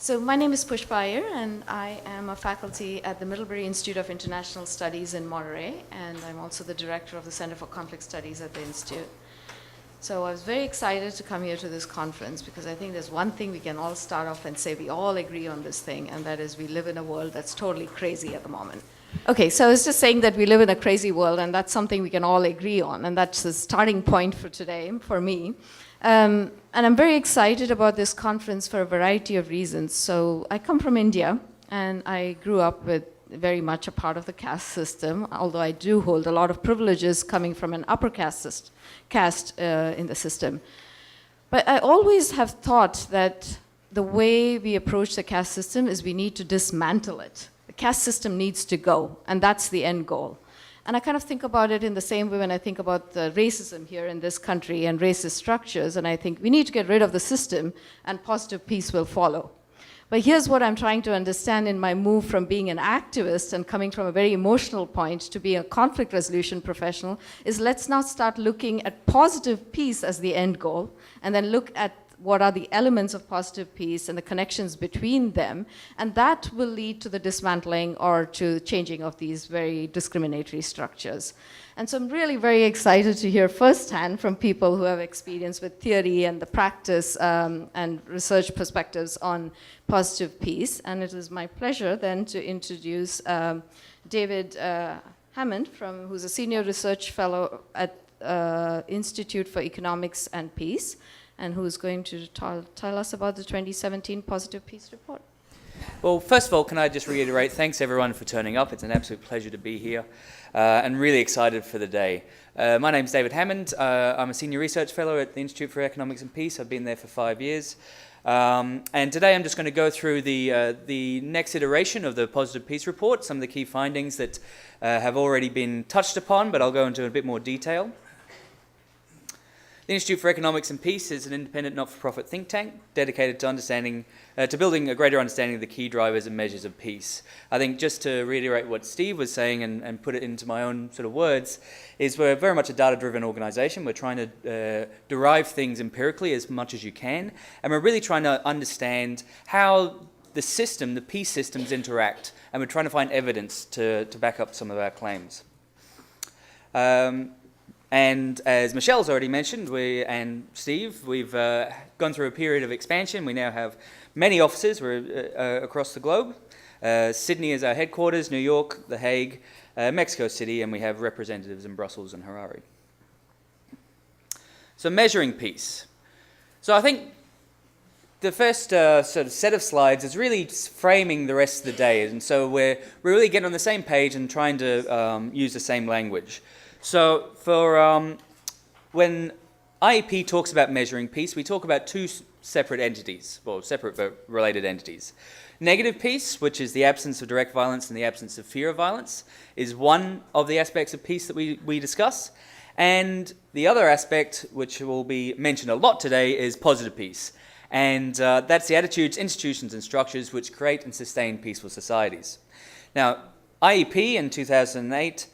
So my name is Pushpa Iyer, and I am a faculty at the Middlebury Institute of International Studies in Monterey, and I'm also the director of the Center for Conflict Studies at the Institute. So I was very excited to come here to this conference because I think there's one thing we can all start off and say we all agree on this thing, and that is we live in a world that's totally crazy at the moment. Okay, so I was just saying that we live in a crazy world, and that's something we can all agree on, and that's the starting point for today, for me. And I'm very excited about this conference for a variety of reasons. So I come from India, and I grew up with very much a part of the caste system, although I do hold a lot of privileges coming from an upper caste in the system. But I always have thought that the way we approach the caste system is we need to dismantle it. The caste system needs to go, and that's the end goal. And I kind of think about it in the same way when I think about the racism here in this country and racist structures, and I think we need to get rid of the system and positive peace will follow. But here's what I'm trying to understand in my move from being an activist and coming from a very emotional point to being a conflict resolution professional, is let's now start looking at positive peace as the end goal, and then look at what are the elements of positive peace and the connections between them, and that will lead to the dismantling or to changing of these very discriminatory structures. And so I'm really very excited to hear firsthand from people who have experience with theory and the practice and research perspectives on positive peace. And it is my pleasure then to introduce David Hammond, who's a senior research fellow at Institute for Economics and Peace, and who is going to tell us about the 2017 Positive Peace Report. Well, first of all, can I just reiterate, thanks everyone for turning up. It's an absolute pleasure to be here and really excited for the day. My name's David Hammond. I'm a senior research fellow at the Institute for Economics and Peace. I've been there for 5 years. And today I'm just going to go through the next iteration of the Positive Peace Report, some of the key findings that have already been touched upon, but I'll go into a bit more detail. The Institute for Economics and Peace is an independent not-for-profit think tank dedicated to building a greater understanding of the key drivers and measures of peace. I think just to reiterate what Steve was saying and put it into my own sort of words, is we're very much a data-driven organization. We're trying to derive things empirically as much as you can, and we're really trying to understand how the peace systems interact, and we're trying to find evidence to back up some of our claims. And as Michelle's already mentioned, and Steve, we've gone through a period of expansion. We now have many offices across the globe. Sydney is our headquarters, New York, The Hague, Mexico City, and we have representatives in Brussels and Harare. So measuring peace. So I think the first sort of set of slides is really framing the rest of the day. And so we're really getting on the same page and trying to use the same language. So for when IEP talks about measuring peace, we talk about two separate entities, well, separate but related entities. Negative peace, which is the absence of direct violence and the absence of fear of violence, is one of the aspects of peace that we discuss. And the other aspect, which will be mentioned a lot today, is positive peace. And that's the attitudes, institutions, and structures which create and sustain peaceful societies. Now, IEP in 2008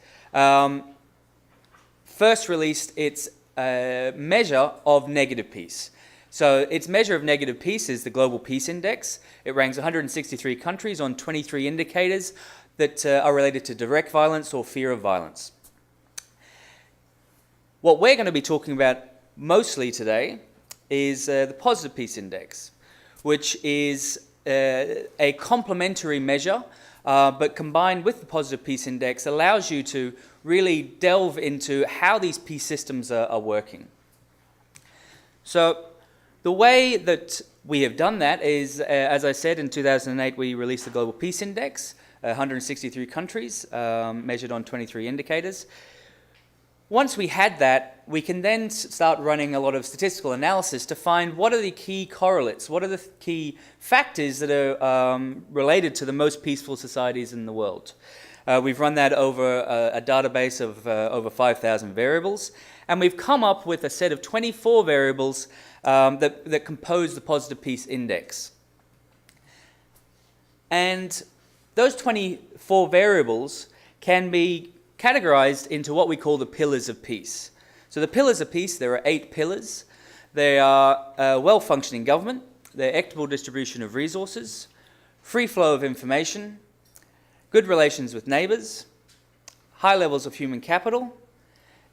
first released its measure of negative peace. So its measure of negative peace is the Global Peace Index. It ranks 163 countries on 23 indicators that are related to direct violence or fear of violence. What we're going to be talking about mostly today is the Positive Peace Index, which is a complementary measure, but combined with the Positive Peace Index allows you to really delve into how these peace systems are working. So the way that we have done that is, as I said, in 2008 we released the Global Peace Index, 163 countries measured on 23 indicators. Once we had that, we can then start running a lot of statistical analysis to find what are the key correlates, what are the key factors that are related to the most peaceful societies in the world. We've run that over a database of over 5,000 variables, and we've come up with a set of 24 variables that compose the Positive Peace Index. And those 24 variables can be categorized into what we call the pillars of peace. So the pillars of peace, there are 8 pillars. They are a well-functioning government, the equitable distribution of resources, free flow of information, good relations with neighbours, high levels of human capital,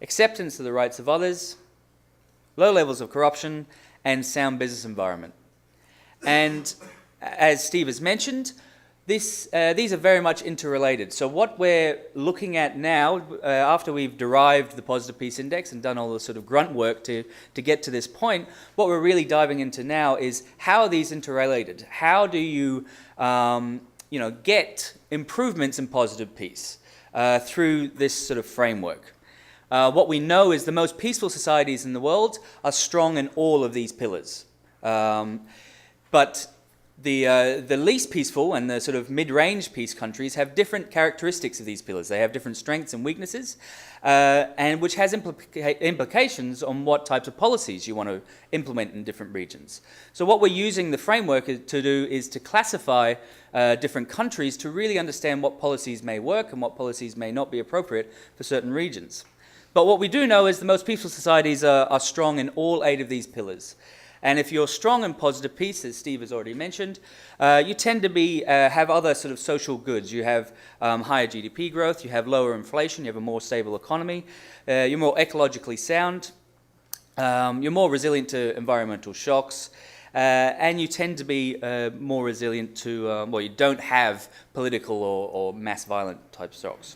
acceptance of the rights of others, low levels of corruption, and sound business environment. And as Steve has mentioned, these are very much interrelated. So what we're looking at now, after we've derived the positive peace index and done all the sort of grunt work to get to this point, what we're really diving into now is how are these interrelated? How do you, get improvements in positive peace through this sort of framework? What we know is the most peaceful societies in the world are strong in all of these pillars. But the least peaceful and the sort of mid-range peace countries have different characteristics of these pillars. They have different strengths and weaknesses, and which has implications on what types of policies you want to implement in different regions. So what we're using the framework to do is to classify different countries to really understand what policies may work and what policies may not be appropriate for certain regions. But what we do know is the most peaceful societies are strong in all 8 of these pillars. And if you're strong in positive peace, as Steve has already mentioned, you tend to have other sort of social goods. You have higher GDP growth, you have lower inflation, you have a more stable economy, you're more ecologically sound, you're more resilient to environmental shocks, and you tend to be more resilient to, you don't have political or mass violent type shocks.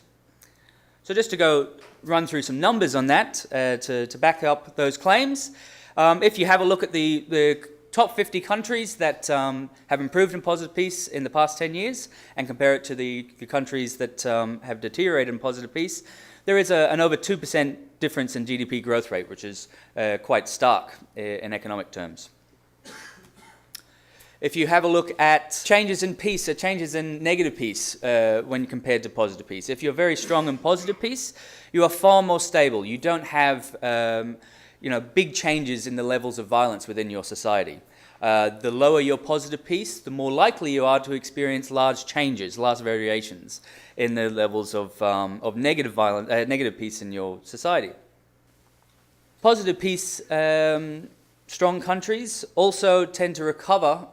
So just to run through some numbers on that to back up those claims. If you have a look at the top 50 countries that have improved in positive peace in the past 10 years and compare it to the countries that have deteriorated in positive peace, there is an over 2% difference in GDP growth rate, which is quite stark in economic terms. If you have a look at changes in peace or changes in negative peace when compared to positive peace, if you're very strong in positive peace, you are far more stable. You don't have big changes in the levels of violence within your society. The lower your positive peace, the more likely you are to experience large changes, large variations in the levels of negative peace in your society. Positive peace, strong countries also tend to recover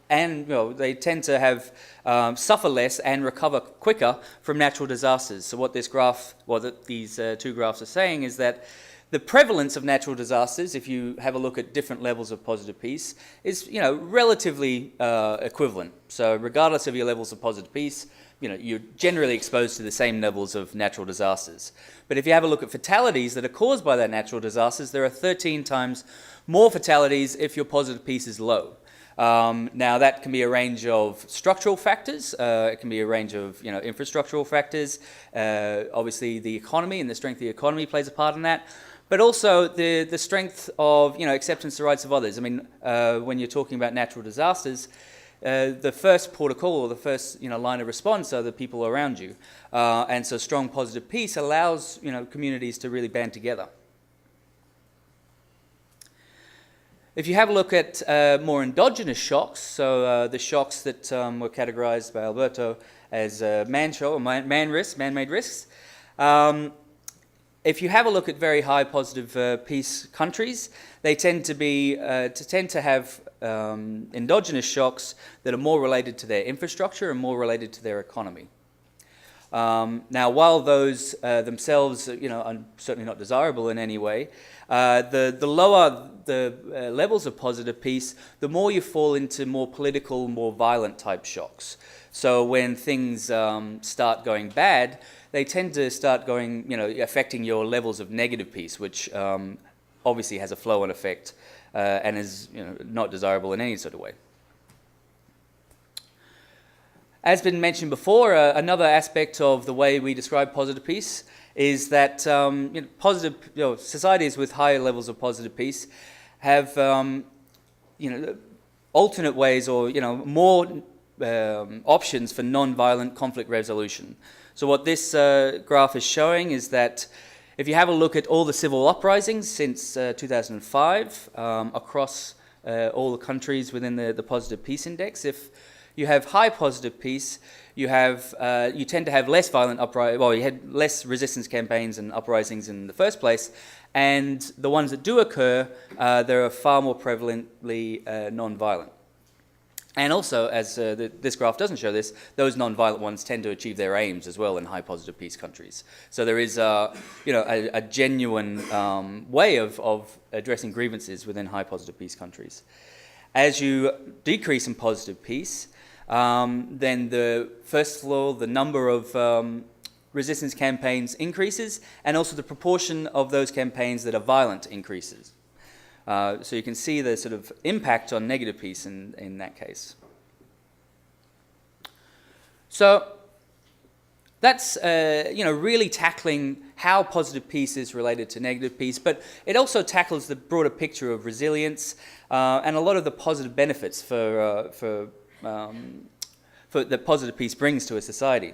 and they tend to have suffer less and recover quicker from natural disasters. So what these 2 graphs are saying is that the prevalence of natural disasters, if you have a look at different levels of positive peace, is relatively equivalent. So regardless of your levels of positive peace, you're generally exposed to the same levels of natural disasters. But if you have a look at fatalities that are caused by that natural disasters, there are 13 times more fatalities if your positive peace is low. Now that can be a range of structural factors, it can be a range of infrastructural factors, obviously the economy and the strength of the economy plays a part in that, but also the strength of acceptance of the rights of others. I mean, when you're talking about natural disasters, the first port of call or the first line of response are the people around you, and so strong positive peace allows communities to really band together. If you have a look at more endogenous shocks, so the shocks that were categorized by Alberto as man-made risks, if you have a look at very high positive peace countries, they tend to have endogenous shocks that are more related to their infrastructure and more related to their economy. Now, while those themselves, are certainly not desirable in any way, the lower the levels of positive peace, the more you fall into more political, more violent type shocks. So when things start going bad, they tend to start affecting your levels of negative peace, which obviously has a flow-on effect and is not desirable in any sort of way. As been mentioned before, another aspect of the way we describe positive peace is that societies with higher levels of positive peace have alternate ways or more options for non-violent conflict resolution. So what this graph is showing is that if you have a look at all the civil uprisings since 2005 across all the countries within the positive peace index, if you have high positive peace, you tend to have less violent uprisings. Well, you had less resistance campaigns and uprisings in the first place, and the ones that do occur, they are far more prevalently non-violent. And also, as this graph doesn't show this, those non-violent ones tend to achieve their aims as well in high positive peace countries. So there is a genuine way of addressing grievances within high positive peace countries. As you decrease in positive peace, then first of all, the number of resistance campaigns increases, and also the proportion of those campaigns that are violent increases. So you can see the sort of impact on negative peace in that case. So that's really tackling how positive peace is related to negative peace, but it also tackles the broader picture of resilience and a lot of the positive benefits for that positive peace brings to a society.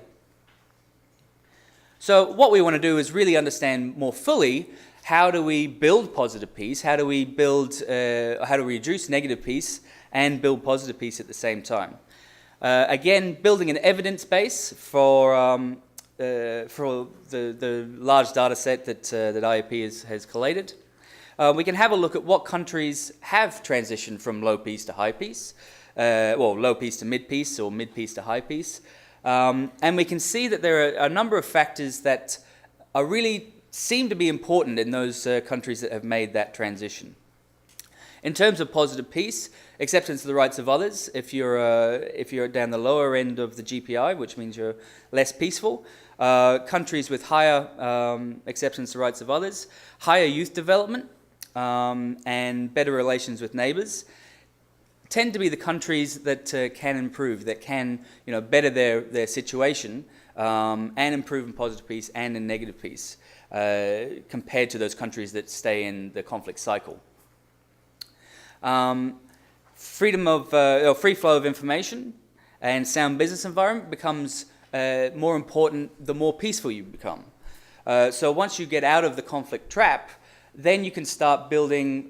So what we want to do is really understand more fully, how do we build positive peace? How do we reduce negative peace and build positive peace at the same time? Again, building an evidence base for the large data set that IOP has collated. We can have a look at what countries have transitioned from low peace to high peace, low peace to mid peace, or mid peace to high peace. And we can see that there are a number of factors that are really seem to be important in those countries that have made that transition. In terms of positive peace, acceptance of the rights of others, if you're down the lower end of the GPI, which means you're less peaceful, countries with higher acceptance of the rights of others, higher youth development, and better relations with neighbours, tend to be the countries that can improve, that can better their situation and improve in positive peace and in negative peace, compared to those countries that stay in the conflict cycle. Freedom of free flow of information and sound business environment becomes more important the more peaceful you become. So once you get out of the conflict trap, then you can start building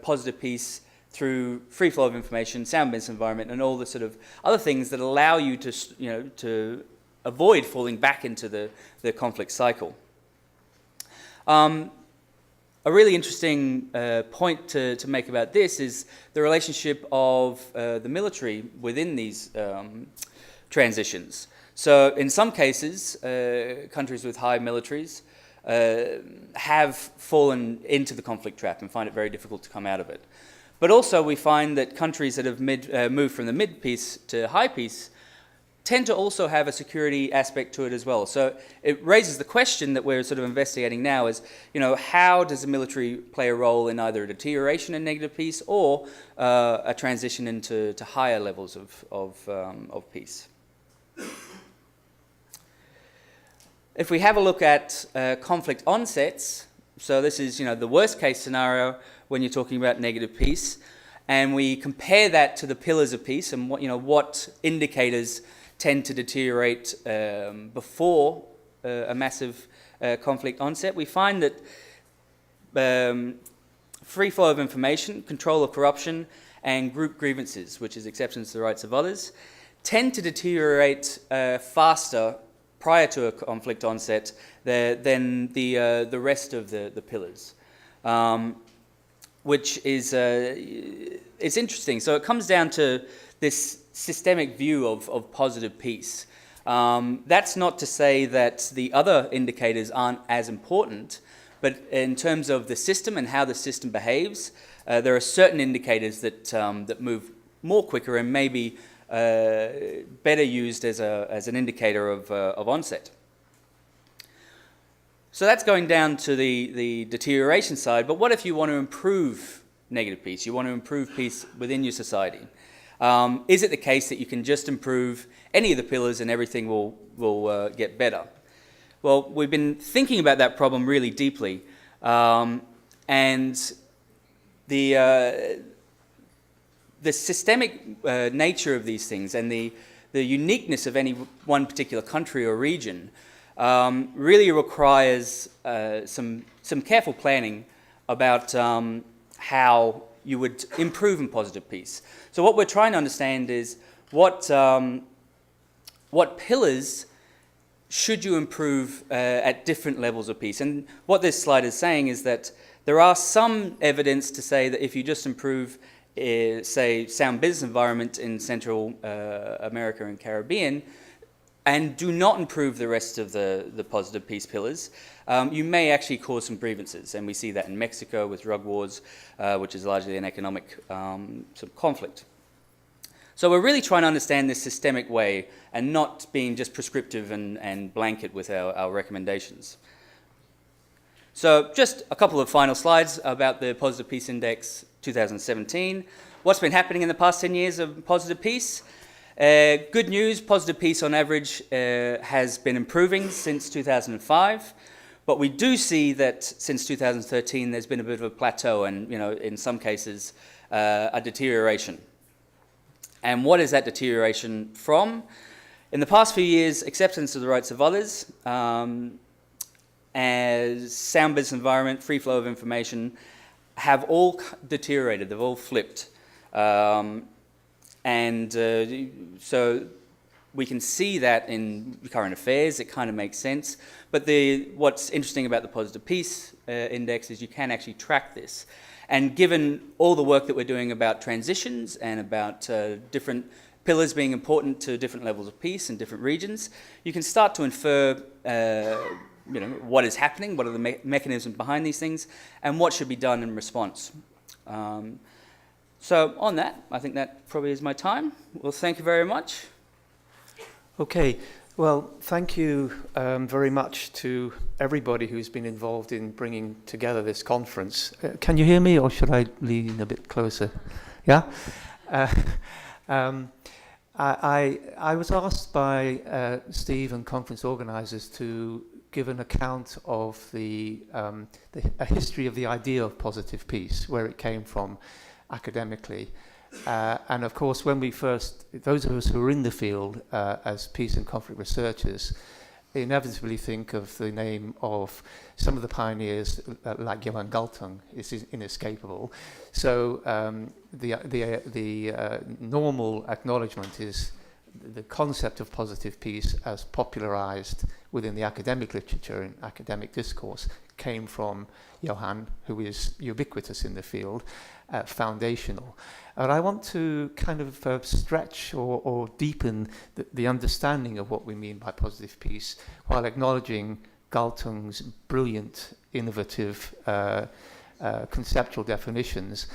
positive peace through free flow of information, sound business environment, and all the sort of other things that allow you to avoid falling back into the conflict cycle. A really interesting point to make about this is the relationship of the military within these transitions. So in some cases, countries with high militaries have fallen into the conflict trap and find it very difficult to come out of it. But also we find that countries that have moved from the mid-peace to high peace tend to also have a security aspect to it as well. So it raises the question that we're sort of investigating now is, how does the military play a role in either a deterioration in negative peace or a transition into higher levels of peace? If we have a look at conflict onsets, so this is the worst case scenario when you're talking about negative peace, and we compare that to the pillars of peace and what indicators tend to deteriorate before a massive conflict onset, we find that free flow of information, control of corruption, and group grievances, which is acceptance of the rights of others, tend to deteriorate faster prior to a conflict onset than the rest of the pillars, which is it's interesting. So it comes down to this systemic view of positive peace. That's not to say that the other indicators aren't as important, but in terms of the system and how the system behaves, there are certain indicators that move more quicker and maybe better used as an indicator of onset. So that's going down to the deterioration side, but what if you want to improve negative peace? You want to improve peace within your society. Is it the case that you can just improve any of the pillars and everything will get better? Well, we've been thinking about that problem really deeply, and the systemic nature of these things and the uniqueness of any one particular country or region really requires some careful planning about how you would improve in positive peace. So what we're trying to understand is what pillars should you improve at different levels of peace. And what this slide is saying is that There are some evidence to say that if you just improve, say, sound business environment in Central America and Caribbean, and do not improve the rest of the positive peace pillars, you may actually cause some grievances. And we see that in Mexico with drug wars, which is largely an economic sort of conflict. So we're really trying to understand this systemic way and not being just prescriptive and blanket with our recommendations. So just a couple of final slides about the Positive Peace Index 2017. What's been happening in the past 10 years of positive peace? Good news, positive peace on average has been improving since 2005. But we do see that since 2013 there's been a bit of a plateau and, in some cases, a deterioration. And what is that deterioration from? In the past few years, acceptance of the rights of others, as sound business environment, free flow of information, have all deteriorated, they've all flipped. So we can see that in current affairs, it kind of makes sense. But what's interesting about the Positive Peace Index is you can actually track this. And given all the work that we're doing about transitions and about different pillars being important to different levels of peace in different regions, you can start to infer what is happening, what are the mechanisms behind these things, and what should be done in response. So on that, I think that probably is my time. Well, thank you very much. Okay, well, thank you very much to everybody who's been involved in bringing together this conference. Can you hear me, or should I lean a bit closer? Yeah? I was asked by Steve and conference organizers to give an account of a history of the idea of positive peace, where it came from academically. And of course, when we first, those of us who are in the field as peace and conflict researchers, inevitably think of the name of some of the pioneers like Johan Galtung. It's inescapable. So the normal acknowledgement is the concept of positive peace as popularized within the academic literature and academic discourse came from Johan, who is ubiquitous in the field, foundational. And I want to kind of stretch or deepen the understanding of what we mean by positive peace while acknowledging Galtung's brilliant, innovative conceptual definitions,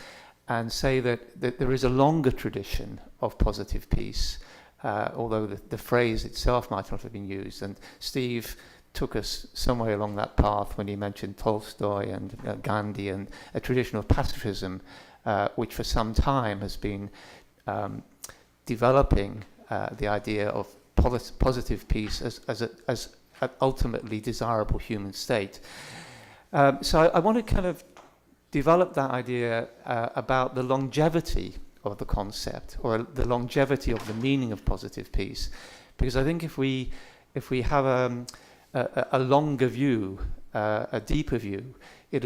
and say that there is a longer tradition of positive peace, although the phrase itself might not have been used. And Steve took us somewhere along that path when he mentioned Tolstoy and Gandhi and a tradition of pacifism, which for some time has been developing the idea of positive peace as an ultimately desirable human state. So I want to kind of develop that idea about the longevity of the concept, or the longevity of the meaning of positive peace, because I think if we have a longer view, a deeper view, it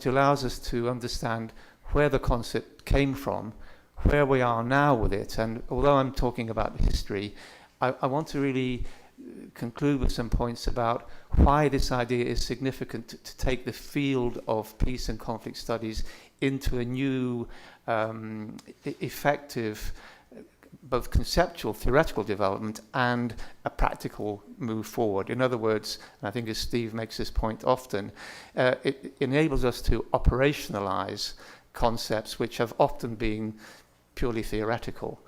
allows us to understand where the concept came from, where we are now with it. And although I'm talking about history, I want to really conclude with some points about why this idea is significant to take the field of peace and conflict studies into a new, effective, both conceptual, theoretical development and a practical move forward. In other words, and I think as Steve makes this point often, it enables us to operationalize concepts which have often been purely theoretical.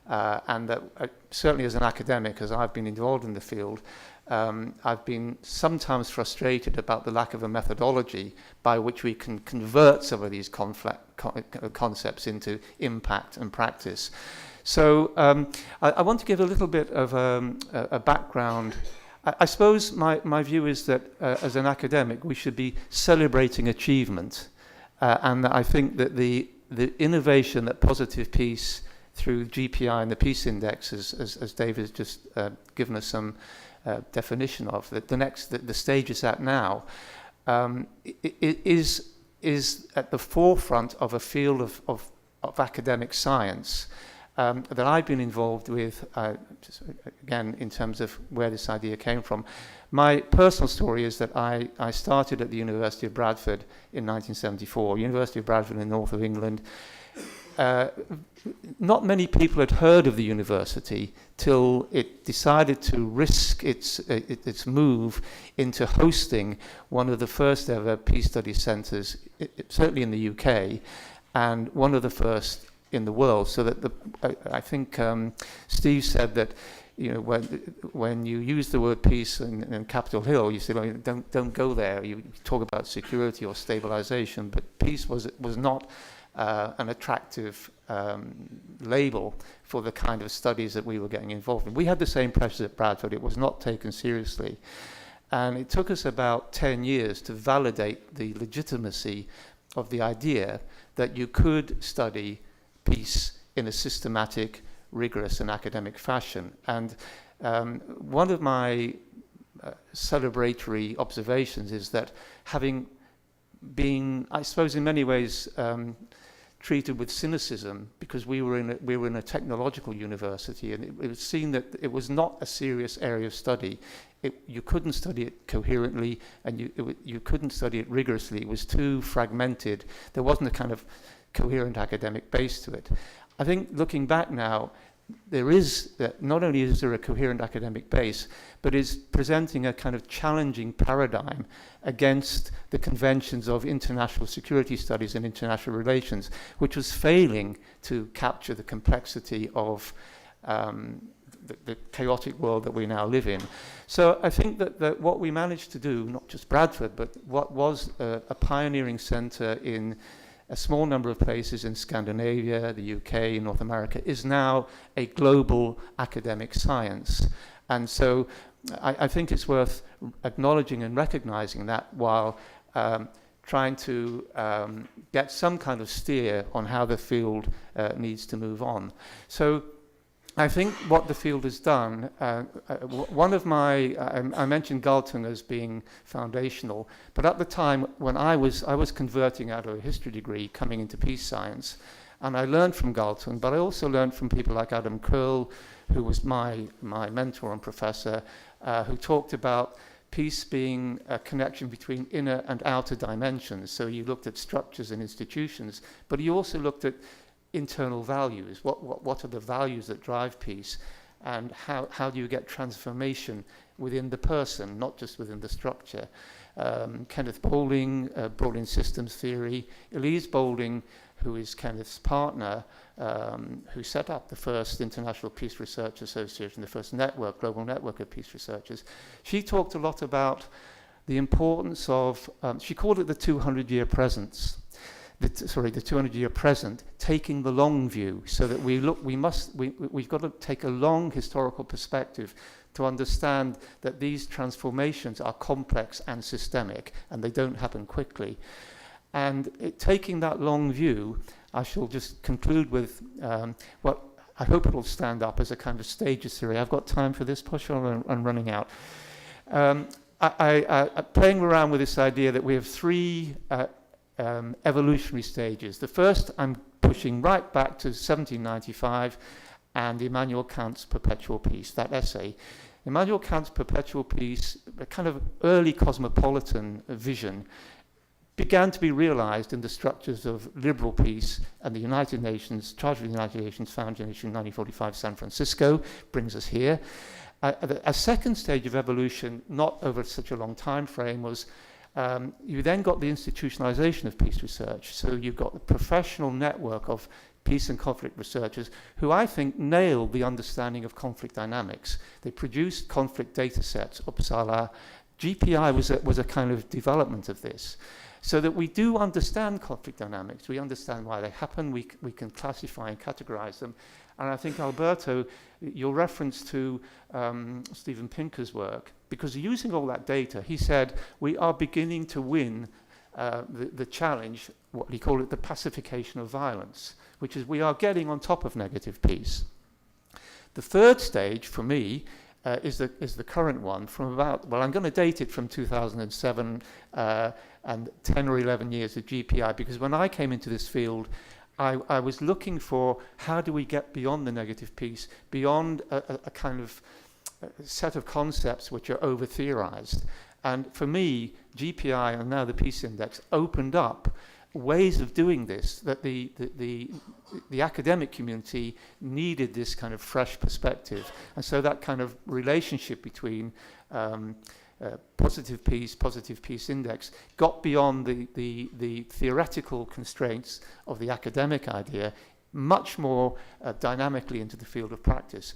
And that certainly as an academic, as I've been involved in the field, I've been sometimes frustrated about the lack of a methodology by which we can convert some of these concepts into impact and practice. So I want to give a little bit of a background. I suppose my view is that as an academic, we should be celebrating achievement. And I think that the innovation that positive peace through GPI and the Peace Index, as Dave has just given us some definition of, that the stage it's at now, it is at the forefront of a field of academic science, that I've been involved with, just, again, in terms of where this idea came from. My personal story is that I started at the University of Bradford in 1974, University of Bradford in the north of England. Not many people had heard of the university till it decided to risk its move into hosting one of the first ever peace study centres, certainly in the UK, and one of the first in the world. So that I think Steve said that, you know, when you use the word peace in Capitol Hill, you say, well, don't go there. You talk about security or stabilization, but peace was not an attractive label for the kind of studies that we were getting involved in. We had the same pressures at Bradford. It was not taken seriously. And it took us about 10 years to validate the legitimacy of the idea that you could study peace in a systematic, rigorous and academic fashion. And one of my celebratory observations is that having been, I suppose in many ways, treated with cynicism because we were in a technological university, and it was seen that it was not a serious area of study. You couldn't study it coherently, and you couldn't study it rigorously. It was too fragmented. There wasn't a kind of coherent academic base to it. I think looking back now, there is, not only is there a coherent academic base, but is presenting a kind of challenging paradigm against the conventions of international security studies and international relations, which was failing to capture the complexity of the chaotic world that we now live in. So I think that what we managed to do, not just Bradford, but what was a pioneering centre in a small number of places in Scandinavia, the UK, North America, is now a global academic science. And so I think it's worth acknowledging and recognizing that while trying to get some kind of steer on how the field needs to move on. So I think what the field has done, one of my, I mentioned Galtung as being foundational, but at the time when I was converting out of a history degree, coming into peace science, and I learned from Galtung, but I also learned from people like Adam Curl, who was my mentor and professor, who talked about peace being a connection between inner and outer dimensions. So you looked at structures and institutions, but you also looked at internal values. What are the values that drive peace, and how do you get transformation within the person, not just within the structure? Kenneth Bolding brought in systems theory. Elise Bolding, who is Kenneth's partner, who set up the first International Peace Research Association, the first global network of peace researchers, she talked a lot about the importance of, she called it the 200-year presence. The 200-year present, taking the long view, so that we've got to take a long historical perspective to understand that these transformations are complex and systemic, and they don't happen quickly. And taking that long view, I shall just conclude with what I hope it will stand up as a kind of stages theory. I've got time for this, push on, I'm running out. Playing around with this idea that we have three evolutionary stages. The first, I'm pushing right back to 1795 and Immanuel Kant's Perpetual Peace, that essay. Immanuel Kant's Perpetual Peace, a kind of early cosmopolitan vision, began to be realized in the structures of liberal peace and the United Nations, Charter of the United Nations, founded in 1945, San Francisco, brings us here. A second stage of evolution, not over such a long time frame, was you then got the institutionalization of peace research. So you've got the professional network of peace and conflict researchers who I think nailed the understanding of conflict dynamics. They produced conflict data sets, Uppsala. GPI was a kind of development of this. So that we do understand conflict dynamics. We understand why they happen. We can classify and categorize them. And I think, Alberto, your reference to Steven Pinker's work, because using all that data, he said, we are beginning to win the challenge, what he called it, the pacification of violence, which is we are getting on top of negative peace. The third stage, for me, is the current one from about, well, I'm going to date it from 2007 and 10 or 11 years of GPI, because when I came into this field, I was looking for how do we get beyond the negative piece, beyond a kind of set of concepts which are over-theorized. And for me, GPI and now the Peace Index opened up ways of doing this, that the academic community needed this kind of fresh perspective. And so that kind of relationship between positive peace index, got beyond the theoretical constraints of the academic idea, much more dynamically into the field of practice.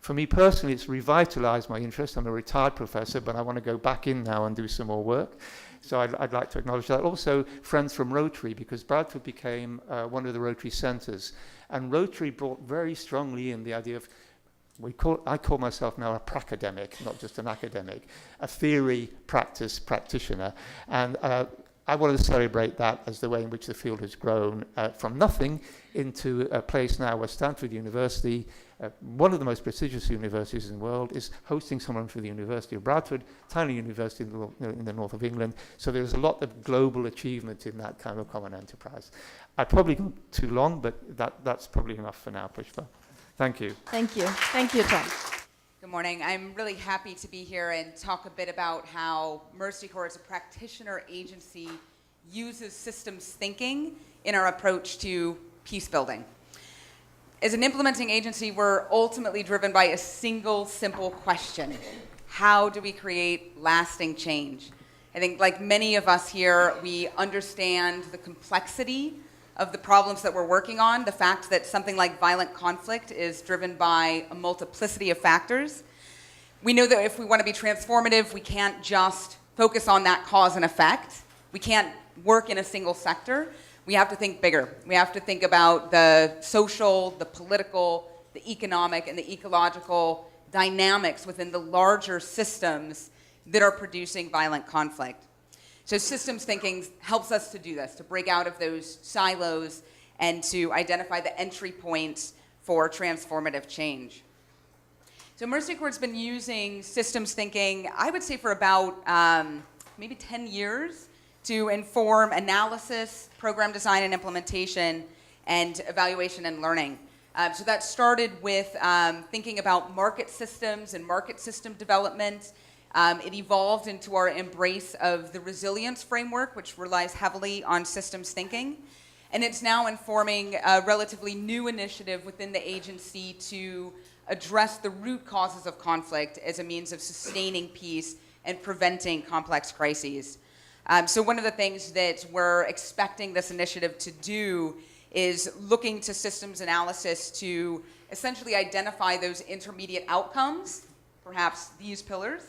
For me personally, it's revitalized my interest. I'm a retired professor, but I want to go back in now and do some more work. So I'd like to acknowledge that. Also, friends from Rotary, because Bradford became one of the Rotary centers. And Rotary brought very strongly in the idea of, I call myself now a pracademic, not just an academic, a theory practice practitioner. And I wanted to celebrate that as the way in which the field has grown from nothing into a place now where Stanford University, one of the most prestigious universities in the world, is hosting someone for the University of Bradford, tiny university in the north of England. So there's a lot of global achievement in that kind of common enterprise. I probably got too long, but that's probably enough for now, Pushpa. Thank you. Thank you. Thank you, Tom. Good morning. I'm really happy to be here and talk a bit about how Mercy Corps as a practitioner agency uses systems thinking in our approach to peace building. As an implementing agency, we're ultimately driven by a single simple question: how do we create lasting change? I think, like many of us here, we understand the complexity of the problems that we're working on, the fact that something like violent conflict is driven by a multiplicity of factors. We know that if we want to be transformative, we can't just focus on that cause and effect. We can't work in a single sector. We have to think bigger. We have to think about the social, the political, the economic, and the ecological dynamics within the larger systems that are producing violent conflict. So systems thinking helps us to do this, to break out of those silos and to identify the entry points for transformative change. So Mercy Corps has been using systems thinking, I would say, for about maybe 10 years to inform analysis, program design and implementation, and evaluation and learning. So that started with thinking about market systems and market system development. It evolved into our embrace of the resilience framework, which relies heavily on systems thinking. And it's now informing a relatively new initiative within the agency to address the root causes of conflict as a means of sustaining peace and preventing complex crises. So one of the things that we're expecting this initiative to do is looking to systems analysis to essentially identify those intermediate outcomes, perhaps these pillars,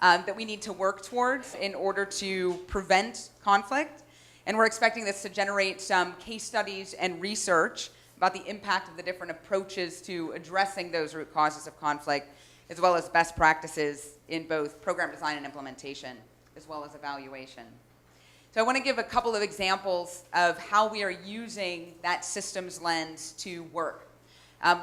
that we need to work towards in order to prevent conflict. And we're expecting this to generate some case studies and research about the impact of the different approaches to addressing those root causes of conflict, as well as best practices in both program design and implementation, as well as evaluation. So I want to give a couple of examples of how we are using that systems lens to work.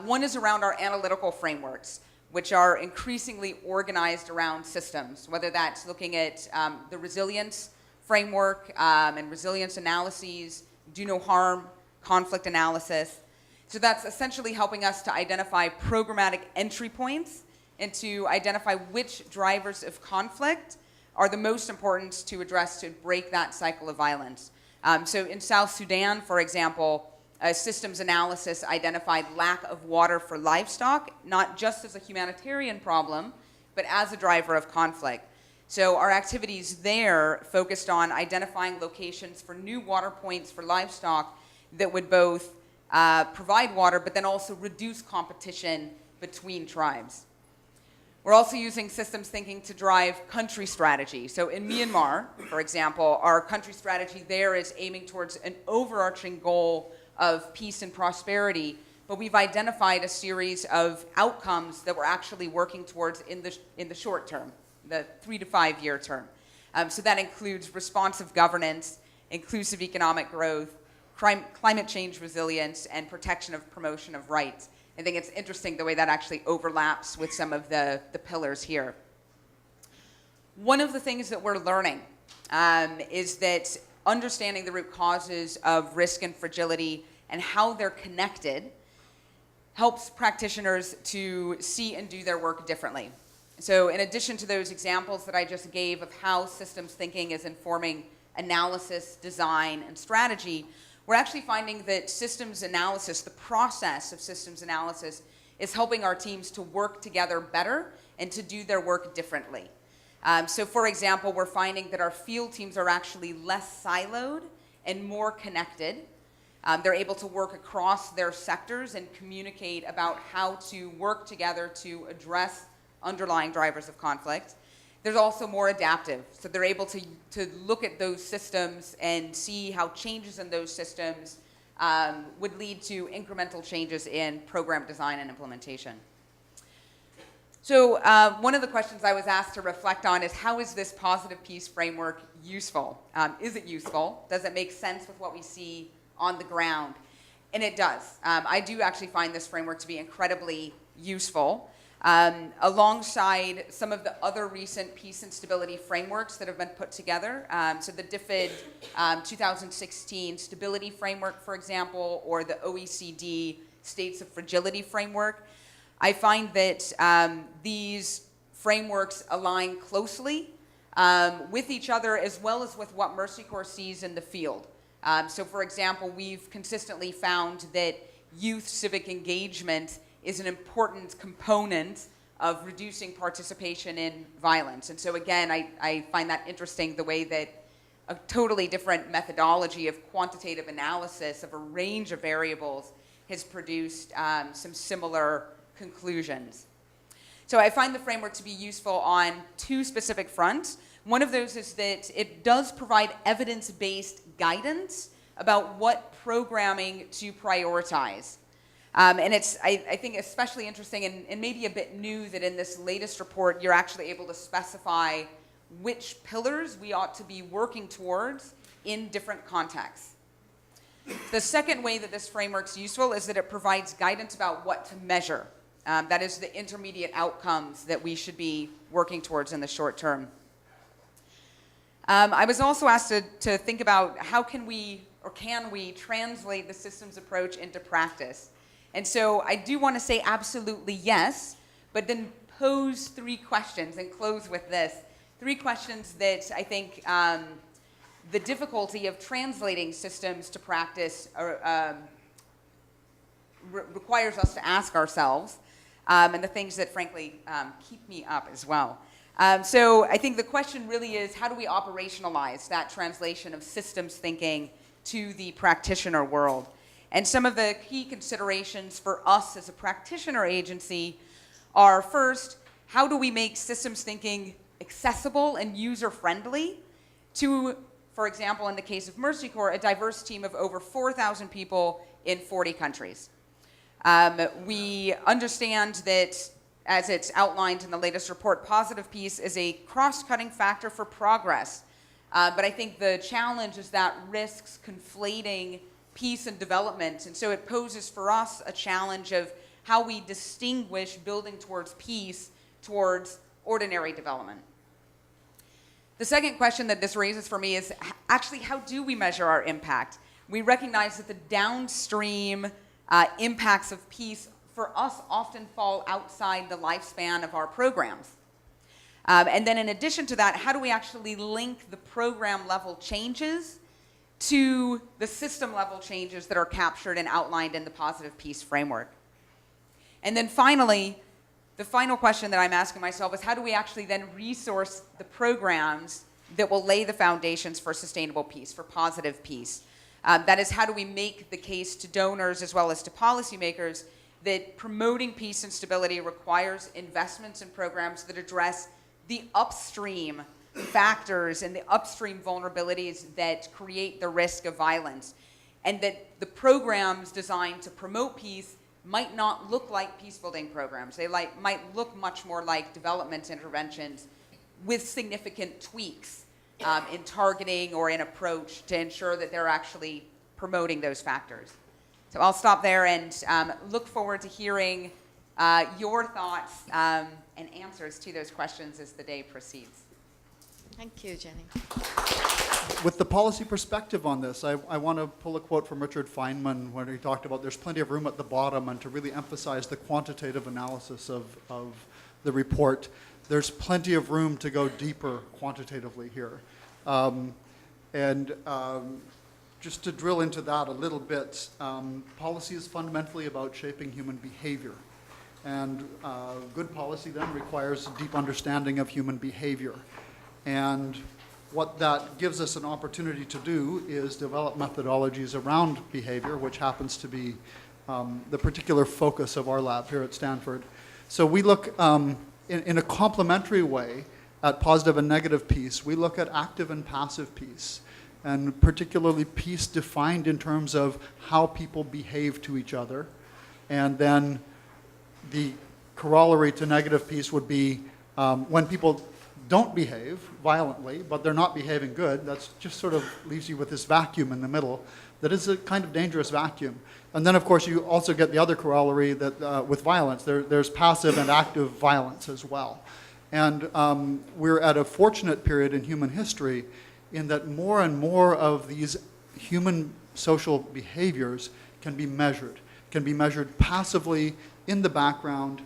One is around our analytical frameworks, which are increasingly organized around systems, whether that's looking at the resilience framework and resilience analyses, do no harm, conflict analysis. So that's essentially helping us to identify programmatic entry points and to identify which drivers of conflict are the most important to address to break that cycle of violence. So in South Sudan, for example, systems analysis identified lack of water for livestock, not just as a humanitarian problem, but as a driver of conflict. So our activities there focused on identifying locations for new water points for livestock that would both provide water, but then also reduce competition between tribes. We're also using systems thinking to drive country strategy. So in Myanmar, for example, our country strategy there is aiming towards an overarching goal of peace and prosperity, but we've identified a series of outcomes that we're actually working towards in the short term, the 3 to 5 year term. So that includes responsive governance, inclusive economic growth, climate change resilience, and protection of promotion of rights. I think it's interesting the way that actually overlaps with some of the pillars here. One of the things that we're learning is that understanding the root causes of risk and fragility and how they're connected helps practitioners to see and do their work differently. So in addition to those examples that I just gave of how systems thinking is informing analysis, design, and strategy, we're actually finding that systems analysis, the process of systems analysis, is helping our teams to work together better and to do their work differently. So for example, we're finding that our field teams are actually less siloed and more connected. They're able to work across their sectors and communicate about how to work together to address underlying drivers of conflict. There's also more adaptive, so they're able to look at those systems and see how changes in those systems would lead to incremental changes in program design and implementation. So one of the questions I was asked to reflect on is, how is this positive peace framework useful? Is it useful? Does it make sense with what we see on the ground? And it does. I do actually find this framework to be incredibly useful. Alongside some of the other recent peace and stability frameworks that have been put together. So the DFID 2016 Stability Framework, for example, or the OECD States of Fragility Framework. I find that these frameworks align closely with each other as well as with what Mercy Corps sees in the field. So for example, we've consistently found that youth civic engagement is an important component of reducing participation in violence. And so again, I find that interesting, the way that a totally different methodology of quantitative analysis of a range of variables has produced some similar conclusions. So I find the framework to be useful on two specific fronts. One of those is that it does provide evidence-based guidance about what programming to prioritize. And it's, I think, especially interesting and maybe a bit new that in this latest report, you're actually able to specify which pillars we ought to be working towards in different contexts. The second way that this framework's useful is that it provides guidance about what to measure. That is the intermediate outcomes that we should be working towards in the short term. I was also asked to think about how can we translate the systems approach into practice. And so I do want to say absolutely yes, but then pose three questions and close with this. Three questions that I think the difficulty of translating systems to practice requires us to ask ourselves, and the things that frankly keep me up as well. So I think the question really is, how do we operationalize that translation of systems thinking to the practitioner world? And some of the key considerations for us as a practitioner agency are, first, how do we make systems thinking accessible and user-friendly to, for example, in the case of Mercy Corps, a diverse team of over 4,000 people in 40 countries. We understand that, as it's outlined in the latest report, positive peace is a cross-cutting factor for progress. But I think the challenge is that risks conflating peace and development. And so it poses for us a challenge of how we distinguish building towards peace towards ordinary development. The second question that this raises for me is actually, how do we measure our impact? We recognize that the downstream impacts of peace for us often fall outside the lifespan of our programs. And then in addition to that, how do we actually link the program level changes to the system level changes that are captured and outlined in the positive peace framework? And then finally, the final question that I'm asking myself is, how do we actually then resource the programs that will lay the foundations for sustainable peace, for positive peace? That is, how do we make the case to donors as well as to policymakers that promoting peace and stability requires investments in programs that address the upstream factors and the upstream vulnerabilities that create the risk of violence, and that the programs designed to promote peace might not look like peace-building programs. They might look much more like development interventions with significant tweaks in targeting or in approach to ensure that they're actually promoting those factors. So I'll stop there and look forward to hearing your thoughts and answers to those questions as the day proceeds. Thank you, Jenny. With the policy perspective on this, I want to pull a quote from Richard Feynman when he talked about there's plenty of room at the bottom, and to really emphasize the quantitative analysis of the report, there's plenty of room to go deeper quantitatively here. Just to drill into that a little bit, policy is fundamentally about shaping human behavior. And good policy then requires a deep understanding of human behavior. And what that gives us an opportunity to do is develop methodologies around behavior, which happens to be the particular focus of our lab here at Stanford. So we look in a complementary way at positive and negative peace. We look at active and passive peace, and particularly peace defined in terms of how people behave to each other. And then the corollary to negative peace would be when people don't behave violently, but they're not behaving good. That's just sort of leaves you with this vacuum in the middle that is a kind of dangerous vacuum. And then, of course, you also get the other corollary that with violence, there's passive and active violence as well. And we're at a fortunate period in human history in that more and more of these human social behaviors can be measured passively in the background,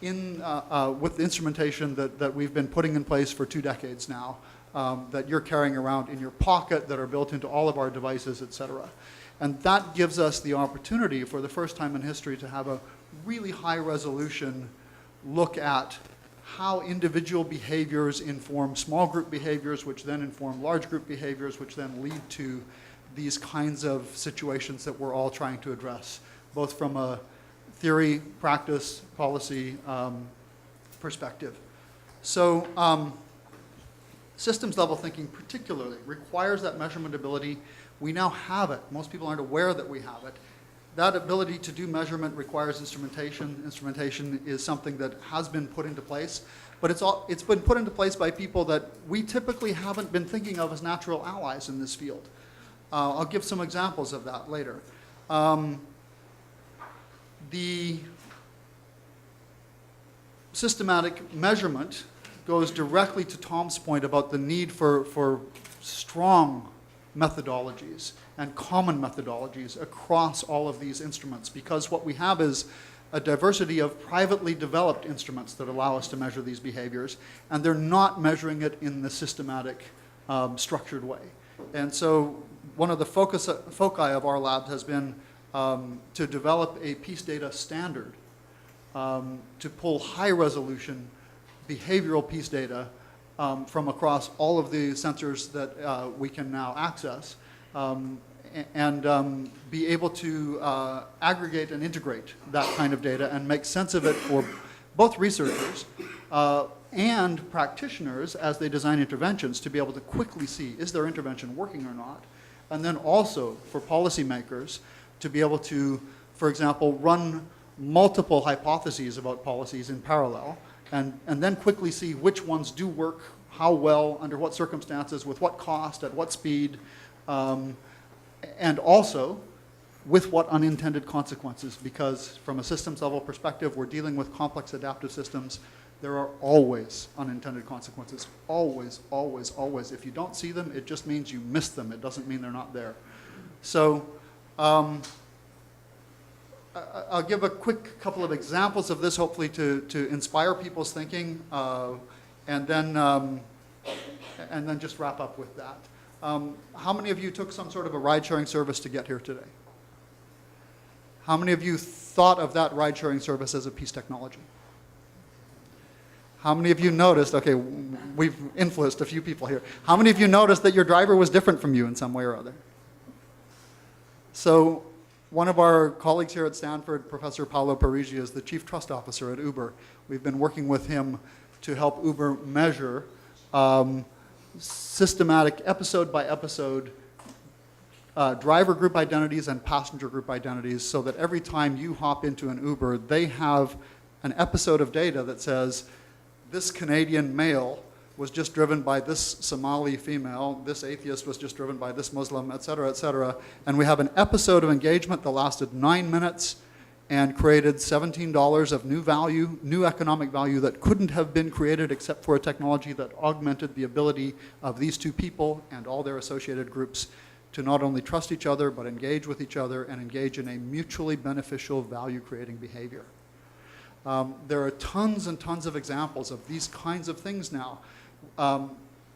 with the instrumentation that we've been putting in place for 2 decades now, that you're carrying around in your pocket, that are built into all of our devices, et cetera. And that gives us the opportunity for the first time in history to have a really high resolution look at how individual behaviors inform small group behaviors, which then inform large group behaviors, which then lead to these kinds of situations that we're all trying to address, both from a theory, practice, policy perspective. So systems level thinking particularly requires that measurement ability. We now have it. Most people aren't aware that we have it. That ability to do measurement requires instrumentation. Instrumentation is something that has been put into place, but it's been put into place by people that we typically haven't been thinking of as natural allies in this field. I'll give some examples of that later. The systematic measurement goes directly to Tom's point about the need for strong methodologies and common methodologies across all of these instruments, because what we have is a diversity of privately developed instruments that allow us to measure these behaviors, and they're not measuring it in the systematic, structured way. And so one of the foci of our lab has been to develop a peace data standard to pull high resolution behavioral peace data from across all of the sensors that we can now access, and be able to aggregate and integrate that kind of data and make sense of it for both researchers and practitioners as they design interventions, to be able to quickly see, is their intervention working or not? And then also for policymakers to be able to, for example, run multiple hypotheses about policies in parallel, and then quickly see which ones do work, how well, under what circumstances, with what cost, at what speed, and also with what unintended consequences, because from a systems level perspective, we're dealing with complex adaptive systems. There are always unintended consequences, always, always, always. If you don't see them, it just means you missed them. It doesn't mean they're not there. So I'll give a quick couple of examples of this, hopefully to inspire people's thinking, and then just wrap up with that. How many of you took some sort of a ride-sharing service to get here today? How many of you thought of that ride-sharing service as a peace technology? How many of you noticed, okay, we've influenced a few people here. How many of you noticed that your driver was different from you in some way or other? So one of our colleagues here at Stanford, Professor Paolo Parigi, is the Chief Trust Officer at Uber. We've been working with him to help Uber measure systematic, episode by episode, driver group identities and passenger group identities, so that every time you hop into an Uber, they have an episode of data that says, this Canadian male was just driven by this Somali female, this atheist was just driven by this Muslim, et cetera, and we have an episode of engagement that lasted 9 minutes, and created $17 of new value, new economic value that couldn't have been created except for a technology that augmented the ability of these two people and all their associated groups to not only trust each other, but engage with each other and engage in a mutually beneficial value-creating behavior. There are tons and tons of examples of these kinds of things now.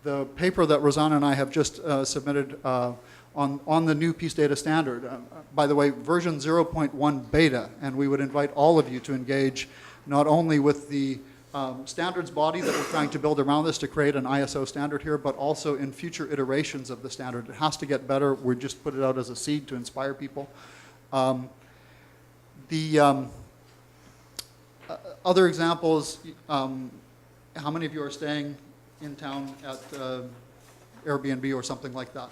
The paper that Rosanna and I have just submitted on the new peace data standard, by the way, version 0.1 beta, and we would invite all of you to engage not only with the standards body that we're trying to build around this to create an ISO standard here, but also in future iterations of the standard. It has to get better. We just put it out as a seed to inspire people. Other examples, how many of you are staying in town at Airbnb or something like that?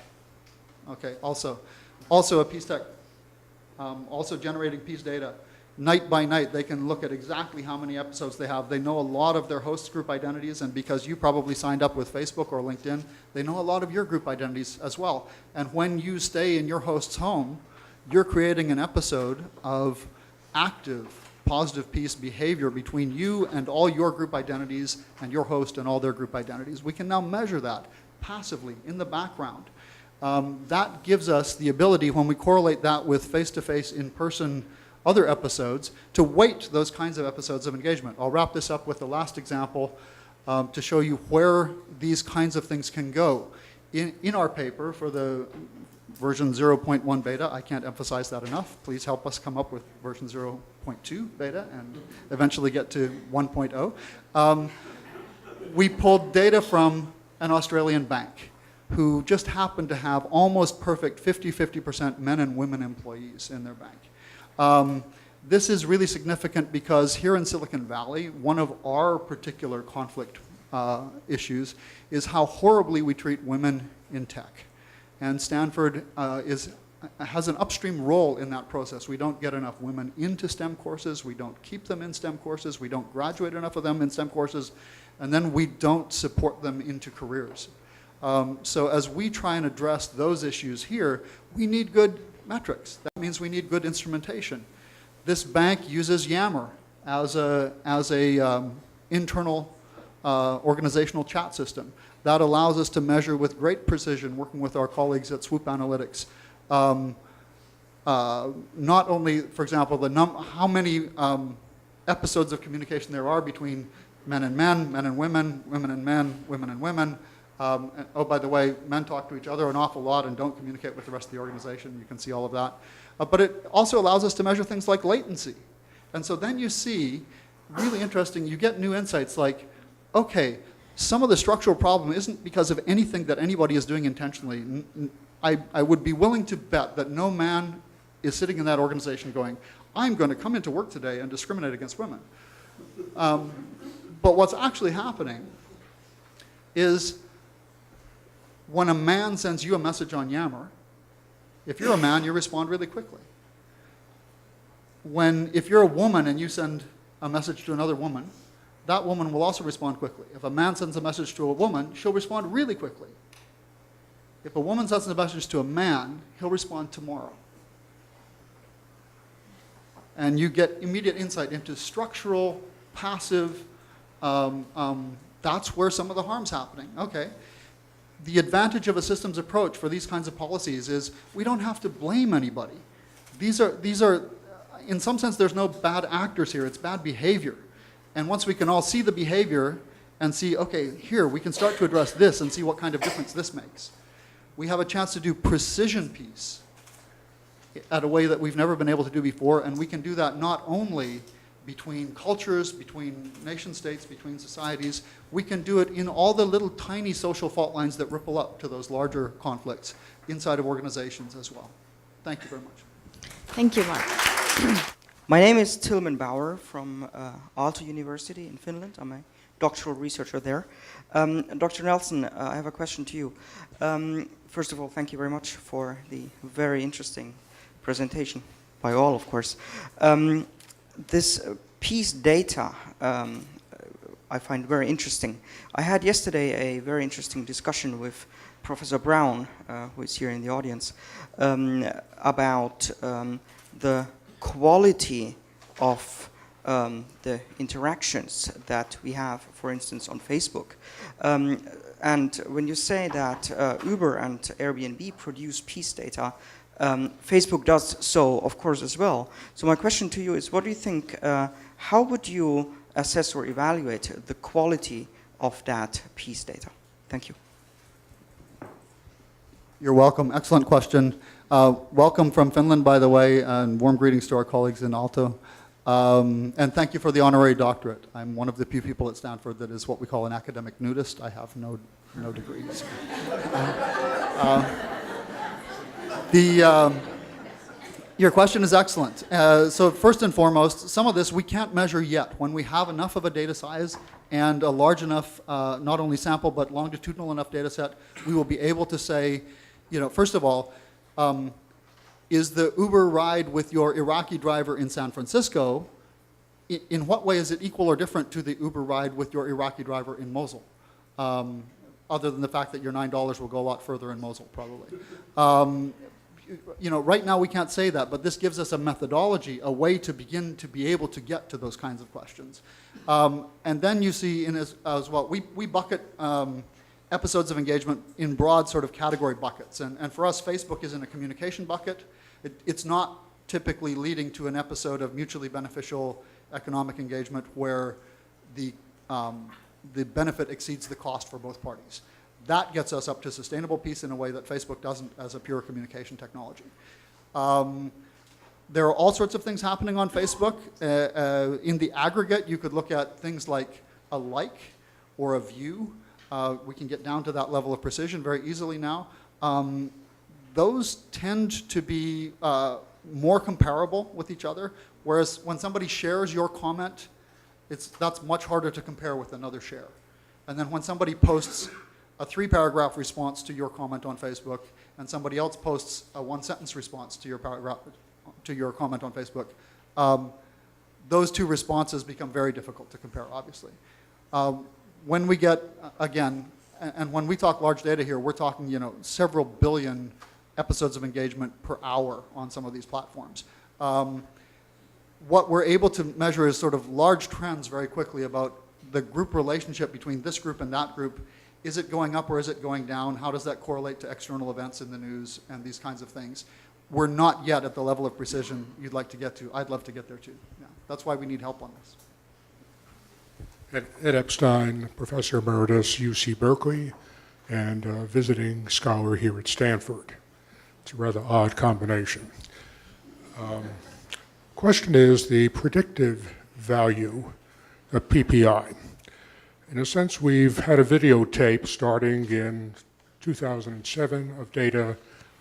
Okay, also a peace tech, also generating peace data. Night by night, they can look at exactly how many episodes they have. They know a lot of their host group identities, and because you probably signed up with Facebook or LinkedIn, they know a lot of your group identities as well. And when you stay in your host's home, you're creating an episode of active, positive peace behavior between you and all your group identities and your host and all their group identities. We can now measure that passively in the background. That gives us the ability, when we correlate that with face-to-face, in-person other episodes, to weight those kinds of episodes of engagement. I'll wrap this up with the last example to show you where these kinds of things can go. In our paper for the version 0.1 beta, I can't emphasize that enough. Please help us come up with version 0.2 beta and eventually get to 1.0. We pulled data from an Australian bank who just happened to have almost perfect 50% men and women employees in their bank. This is really significant because here in Silicon Valley, one of our particular conflict issues is how horribly we treat women in tech. And Stanford has an upstream role in that process. We don't get enough women into STEM courses, we don't keep them in STEM courses, we don't graduate enough of them in STEM courses, and then we don't support them into careers. So as we try and address those issues here, we need good metrics. That means we need good instrumentation. This bank uses Yammer as a internal organizational chat system. That allows us to measure with great precision, working with our colleagues at Swoop Analytics, not only, for example, how many episodes of communication there are between men and women, women and men, women and women. Oh, by the way, men talk to each other an awful lot and don't communicate with the rest of the organization. You can see all of that. But it also allows us to measure things like latency. And so then you see, really interesting, you get new insights like, okay, some of the structural problem isn't because of anything that anybody is doing intentionally. I would be willing to bet that no man is sitting in that organization going, I'm going to come into work today and discriminate against women. But what's actually happening is when a man sends you a message on Yammer, if you're a man, you respond really quickly. If you're a woman and you send a message to another woman, that woman will also respond quickly. If a man sends a message to a woman, she'll respond really quickly. If a woman sends a message to a man, he'll respond tomorrow. And you get immediate insight into structural, passive, that's where some of the harm's happening. Okay. The advantage of a systems approach for these kinds of policies is we don't have to blame anybody. These are, in some sense, there's no bad actors here, it's bad behavior. And once we can all see the behavior and see, okay, here, we can start to address this and see what kind of difference this makes. We have a chance to do precision peace at a way that we've never been able to do before, and we can do that not only between cultures, between nation states, between societies, we can do it in all the little tiny social fault lines that ripple up to those larger conflicts inside of organizations as well. Thank you very much. Thank you, Mark. My name is Tilman Bauer from Aalto University in Finland. I'm a doctoral researcher there. Dr. Nelson, I have a question to you. First of all, thank you very much for the very interesting presentation, by all, of course. This peace data I find very interesting. I had yesterday a very interesting discussion with Professor Brown, who is here in the audience, about the quality of the interactions that we have, for instance, on Facebook. And when you say that Uber and Airbnb produce peace data, Facebook does so, of course, as well. So my question to you is, what do you think, how would you assess or evaluate the quality of that peace data? Thank you. You're welcome. Excellent question. Welcome from Finland, by the way, and warm greetings to our colleagues in Aalto. And thank you for the honorary doctorate. I'm one of the few people at Stanford that is what we call an academic nudist. I have no degrees. Your question is excellent. So first and foremost, some of this we can't measure yet. When we have enough of a data size and a large enough, not only sample, but longitudinal enough data set, we will be able to say, first of all, is the Uber ride with your Iraqi driver in San Francisco, in what way is it equal or different to the Uber ride with your Iraqi driver in Mosul? Other than the fact that your $9 will go a lot further in Mosul, probably. Right now we can't say that, but this gives us a methodology, a way to begin to be able to get to those kinds of questions. And then you see as well, we bucket episodes of engagement in broad sort of category buckets. And for us, Facebook is in a communication bucket. It's not typically leading to an episode of mutually beneficial economic engagement where the benefit exceeds the cost for both parties. That gets us up to sustainable peace in a way that Facebook doesn't as a pure communication technology. There are all sorts of things happening on Facebook. In the aggregate, you could look at things like a like or a view. We can get down to that level of precision very easily now. Those tend to be more comparable with each other, whereas when somebody shares your comment, that's much harder to compare with another share. And then when somebody posts a 3-paragraph response to your comment on Facebook, and somebody else posts a 1-sentence response to your comment on Facebook, those two responses become very difficult to compare, obviously. When we get, again, and when we talk large data here, we're talking several billion episodes of engagement per hour on some of these platforms. What we're able to measure is sort of large trends very quickly about the group relationship between this group and that group. Is it going up or is it going down? How does that correlate to external events in the news and these kinds of things? We're not yet at the level of precision you'd like to get to. I'd love to get there too. Yeah. That's why we need help on this. Ed Epstein, Professor Emeritus, UC Berkeley, and visiting scholar here at Stanford. It's a rather odd combination. Question is the predictive value of PPI. In a sense, we've had a videotape starting in 2007 of data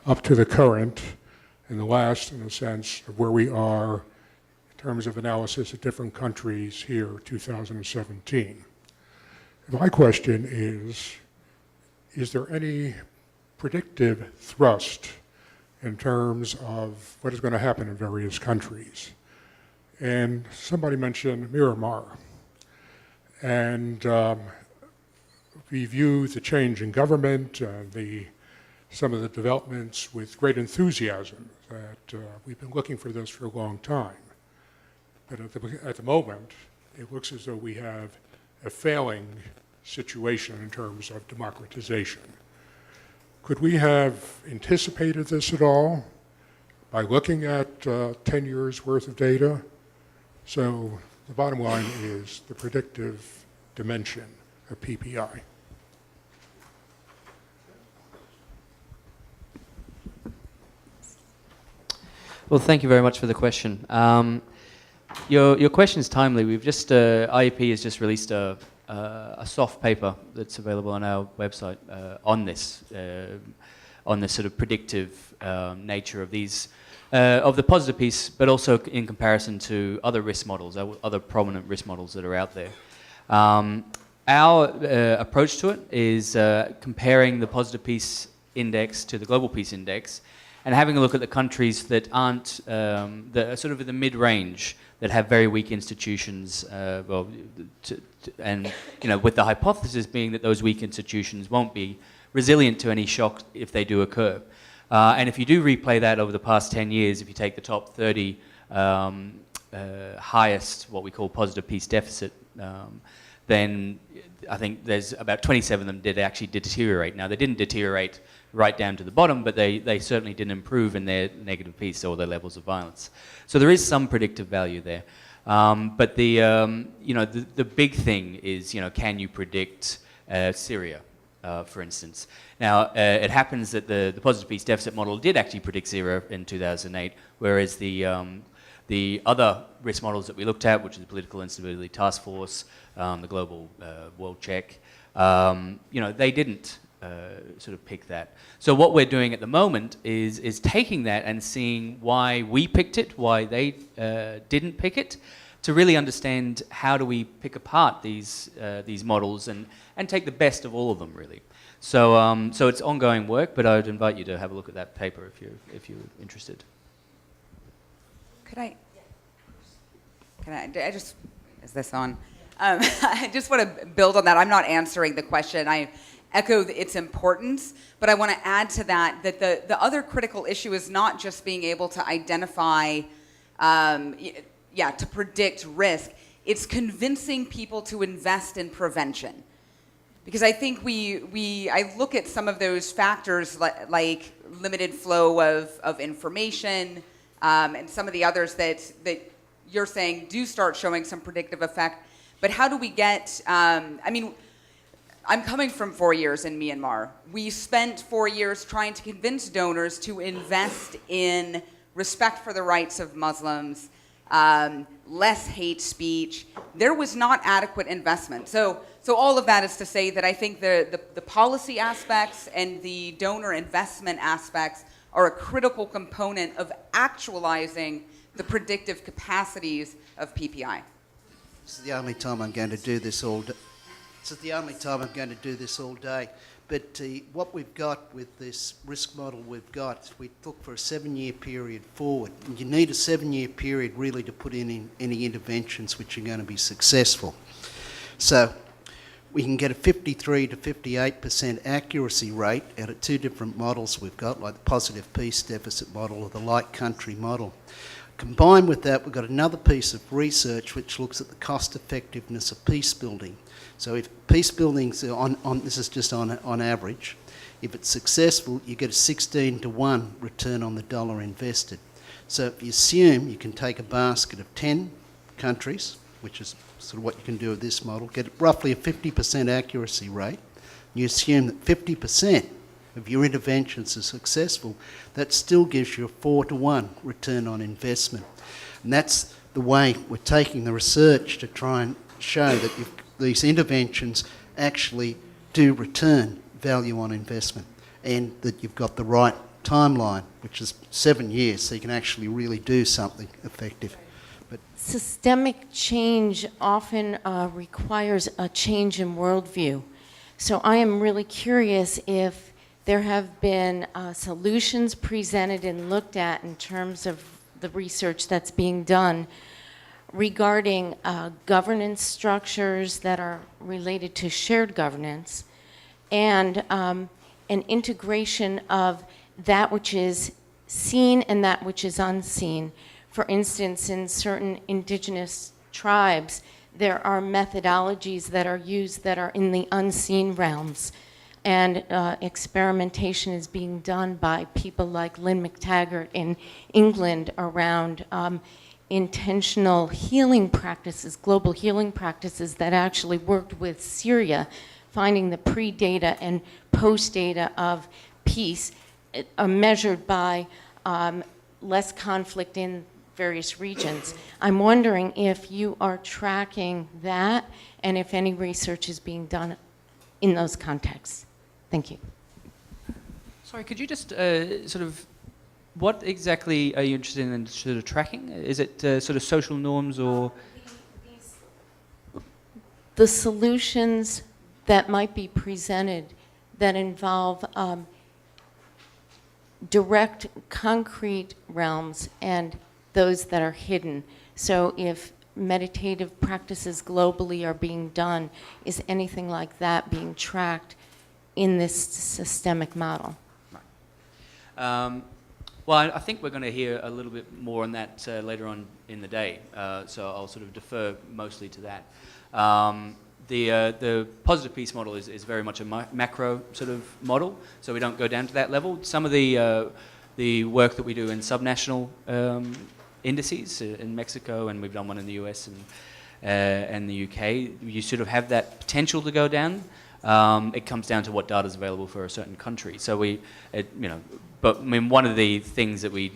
up to the current, and the last, in a sense, of where we are in terms of analysis of different countries here, 2017. My question is there any predictive thrust in terms of what is going to happen in various countries? And somebody mentioned Myanmar. And we view the change in government, some of the developments with great enthusiasm that we've been looking for this for a long time. But at the moment, it looks as though we have a failing situation in terms of democratization. Could we have anticipated this at all by looking at 10 years worth of data? So the bottom line is the predictive dimension of PPI. Well, thank you very much for the question. Your question is timely. We've just IEP has just released a soft paper that's available on our website on this sort of predictive nature of these of the positive piece, but also in comparison to other risk models, other prominent risk models that are out there. Our approach to it is comparing the positive peace index to the global peace index, and having a look at the countries that aren't that are sort of in the mid-range, that have very weak institutions, and with the hypothesis being that those weak institutions won't be resilient to any shock if they do occur. And if you do replay that over the past 10 years, if you take the top 30 highest, what we call positive peace deficit, then I think there's about 27 of them did actually deteriorate. Now, they didn't deteriorate right down to the bottom, but they certainly didn't improve in their negative peace or their levels of violence. So there is some predictive value there. But the big thing is, can you predict Syria, for instance? Now, it happens that the positive peace deficit model did actually predict Syria in 2008, whereas the other risk models that we looked at, which is the Political Instability Task Force, the Global World Check, they didn't sort of pick that. So what we're doing at the moment is taking that and seeing why we picked it, why they didn't pick it, to really understand how do we pick apart these models and take the best of all of them, really. So so it's ongoing work, but I would invite you to have a look at that paper if you're interested. Could I just, is this on? I just want to build on that. I'm not answering the question. I echo its importance, but I want to add to that the other critical issue is not just being able to identify, to predict risk. It's convincing people to invest in prevention. Because I think I look at some of those factors like limited flow of information, and some of the others that you're saying do start showing some predictive effect. But how do we get, I'm coming from 4 years in Myanmar. We spent 4 years trying to convince donors to invest in respect for the rights of Muslims, less hate speech. There was not adequate investment. So all of that is to say that I think the policy aspects and the donor investment aspects are a critical component of actualizing the predictive capacities of PPI. This is the only time I'm going to do this all day. This is the only time I'm going to do this all day. But what we've got with this risk model we've got, we look for a 7-year period forward. And you need a 7-year period really to put in any interventions which are going to be successful. So we can get a 53 to 58% accuracy rate out of 2 different models we've got, like the positive peace deficit model or the light country model. Combined with that, we've got another piece of research which looks at the cost effectiveness of peace building. So if peace building's this is just on average, if it's successful, you get a 16 to 1 return on the dollar invested. So if you assume you can take a basket of 10 countries, which is sort of what you can do with this model, get roughly a 50% accuracy rate, you assume that 50% of your interventions are successful, that still gives you a 4 to 1 return on investment. And that's the way we're taking the research to try and show that if these interventions actually do return value on investment and that you've got the right timeline, which is 7 years, so you can actually really do something effective. But systemic change often requires a change in worldview. So I am really curious if there have been solutions presented and looked at in terms of the research that's being done regarding governance structures that are related to shared governance and an integration of that which is seen and that which is unseen. For instance, in certain indigenous tribes, there are methodologies that are used that are in the unseen realms. And experimentation is being done by people like Lynn McTaggart in England around intentional healing practices, global healing practices that actually worked with Syria, finding the pre-data and post-data of peace measured by less conflict in various regions. I'm wondering if you are tracking that and if any research is being done in those contexts. Thank you. Sorry, could you just what exactly are you interested in sort of tracking? Is it sort of social norms or? The solutions that might be presented that involve direct concrete realms and those that are hidden. So if meditative practices globally are being done, is anything like that being tracked in this systemic model? Well, I think we're going to hear a little bit more on that later on in the day, so I'll sort of defer mostly to that. The positive peace model is very much a macro sort of model, so we don't go down to that level. Some of the work that we do in subnational indices in Mexico, and we've done one in the US and the UK, you sort of have that potential to go down. It comes down to what data is available for a certain country. So but I mean, one of the things that we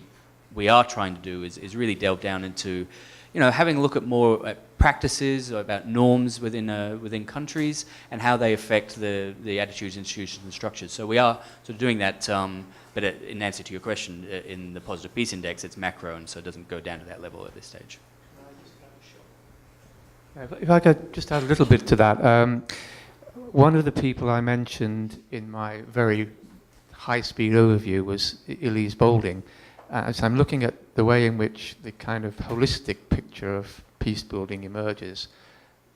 are trying to do is really delve down into, having a look at more at practices or about norms within countries and how they affect the attitudes, institutions, and structures. So we are sort of doing that. But in answer to your question, in the Positive Peace Index, it's macro, and so it doesn't go down to that level at this stage. If I could just add a little bit to that. One of the people I mentioned in my very high-speed overview was Elise Bolding. So I'm looking at the way in which the kind of holistic picture of peace building emerges.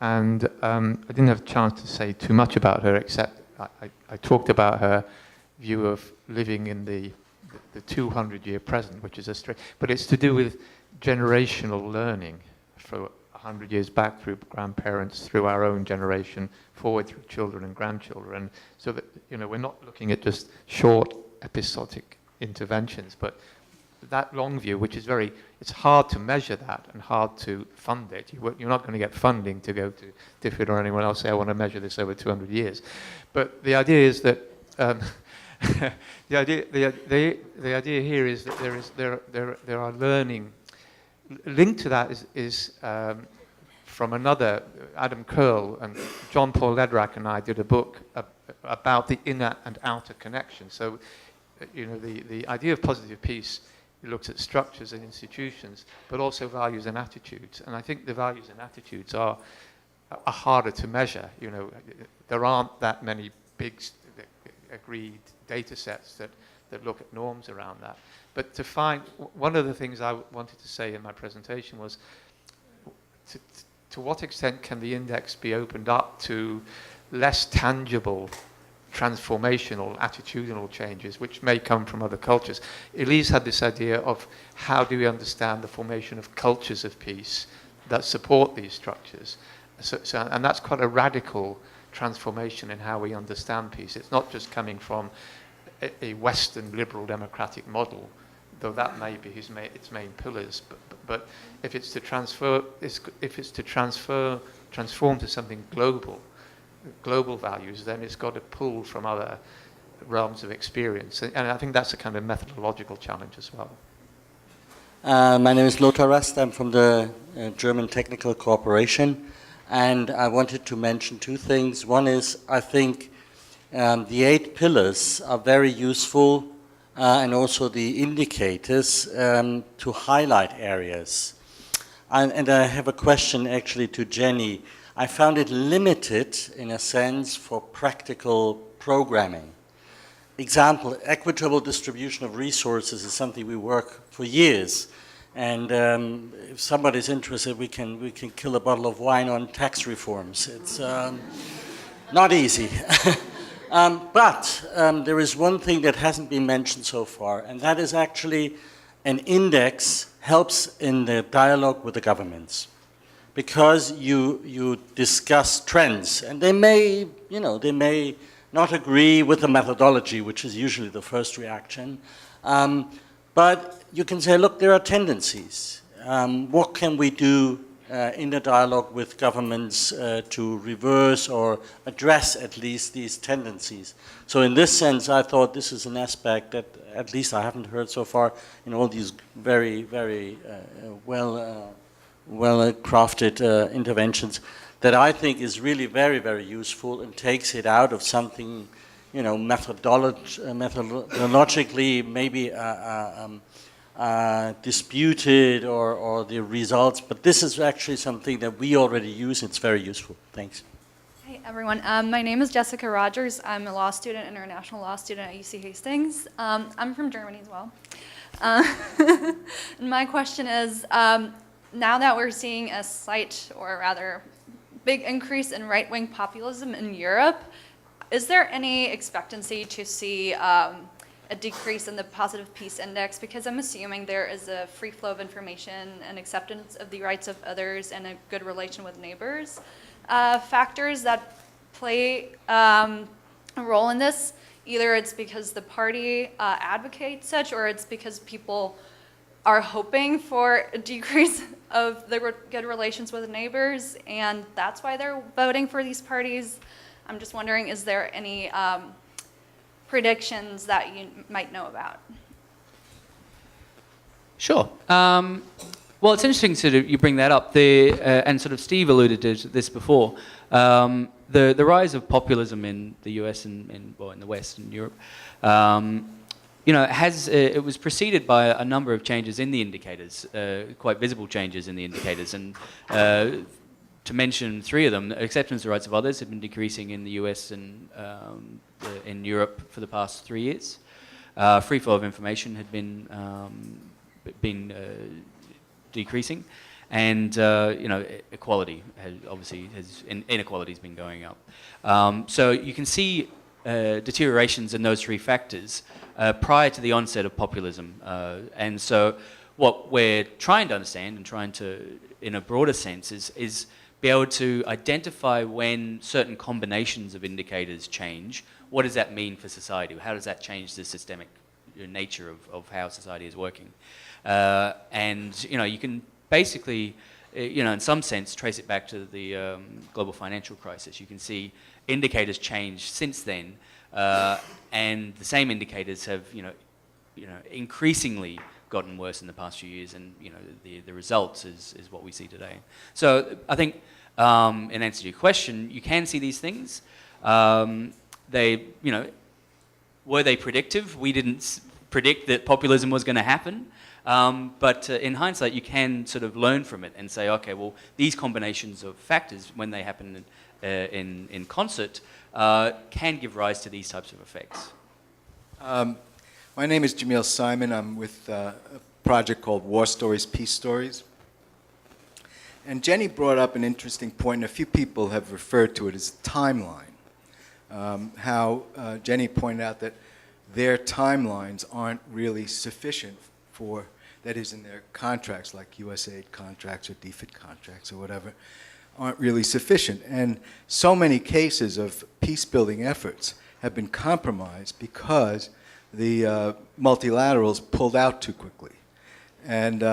And I didn't have a chance to say too much about her, except I talked about her view of living in the 200-year present, which is but it's to do with generational learning for 100 years back through grandparents, through our own generation, forward through children and grandchildren, so that we're not looking at just short episodic interventions, but that long view, which is it's hard to measure that and hard to fund it. You're not going to get funding to go to DFID or anyone else say, I want to measure this over 200 years. But the idea is that the idea here is that there are learning. Linked to that is from another, Adam Curl and John Paul Ledrack and I did a book about the inner and outer connection. So, the idea of positive peace, it looks at structures and institutions, but also values and attitudes. And I think the values and attitudes are harder to measure. There aren't that many big agreed data sets that look at norms around that. But to find, one of the things I wanted to say in my presentation was, to what extent can the index be opened up to less tangible transformational, attitudinal changes, which may come from other cultures. Elise had this idea of how do we understand the formation of cultures of peace that support these structures. And that's quite a radical transformation in how we understand peace. It's not just coming from a Western liberal democratic model, though that may be its main pillars. But if it's to transform to something global values, then it's got to pull from other realms of experience. And I think that's a kind of methodological challenge as well. My name is Lothar Rast. I'm from the German Technical Cooperation. And I wanted to mention two things. One is, I think the 8 pillars are very useful, and also the indicators to highlight areas. And I have a question actually to Jenny. I found it limited, in a sense, for practical programming. Example, equitable distribution of resources is something we work for years. And if somebody's interested, we can kill a bottle of wine on tax reforms. It's not easy. But there is one thing that hasn't been mentioned so far, and that is actually an index helps in the dialogue with the governments. Because you discuss trends, and they may not agree with the methodology, which is usually the first reaction, but you can say, look, there are tendencies. What can we do in the dialogue with governments to reverse or address at least these tendencies? So in this sense, I thought this is an aspect that at least I haven't heard so far in all these very, very well-crafted interventions that I think is really very, very useful and takes it out of something, methodologically maybe disputed or the results. But this is actually something that we already use. It's very useful. Thanks. Hi, everyone. My name is Jessica Rogers. I'm a law student, international law student at UC Hastings. I'm from Germany as well. And my question is, now that we're seeing a slight, or rather big increase in right-wing populism in Europe, is there any expectancy to see a decrease in the positive peace index? Because I'm assuming there is a free flow of information and acceptance of the rights of others and a good relation with neighbors. Factors that play a role in this, either it's because the party advocates such, or it's because people are hoping for a decrease of the good relations with neighbors, and that's why they're voting for these parties. I'm just wondering, is there any predictions that you might know about? Sure. Well, it's interesting sort of you bring that up. And sort of Steve alluded to this before. The rise of populism in the US and in the West and Europe, it was preceded by a number of changes in the indicators, quite visible changes in the indicators. And to mention three of them, acceptance of the rights of others have been decreasing in the US and in Europe for the past 3 years. Free flow of information had been decreasing, and equality inequality's been going up. So you can see deteriorations in those three factors prior to the onset of populism, and so what we're trying to understand and trying to, in a broader sense, is be able to identify when certain combinations of indicators change. What does that mean for society? How does that change the systemic nature of how society is working? And you can basically, in some sense, trace it back to the global financial crisis. You can see indicators change since then, and the same indicators have, increasingly gotten worse in the past few years, and the results is what we see today. So I think, in answer to your question, you can see these things. They, were they predictive? We didn't predict that populism was going to happen. But in hindsight, you can sort of learn from it and say, okay, well, these combinations of factors, when they happen in concert, can give rise to these types of effects. My name is Jamil Simon. I'm with a project called War Stories, Peace Stories. And Jenny brought up an interesting point, and a few people have referred to it as timeline. How Jenny pointed out that their timelines aren't really sufficient for, that is, in their contracts, like USAID contracts or DFID contracts or whatever, aren't really sufficient. And so many cases of peace-building efforts have been compromised because the multilaterals pulled out too quickly. And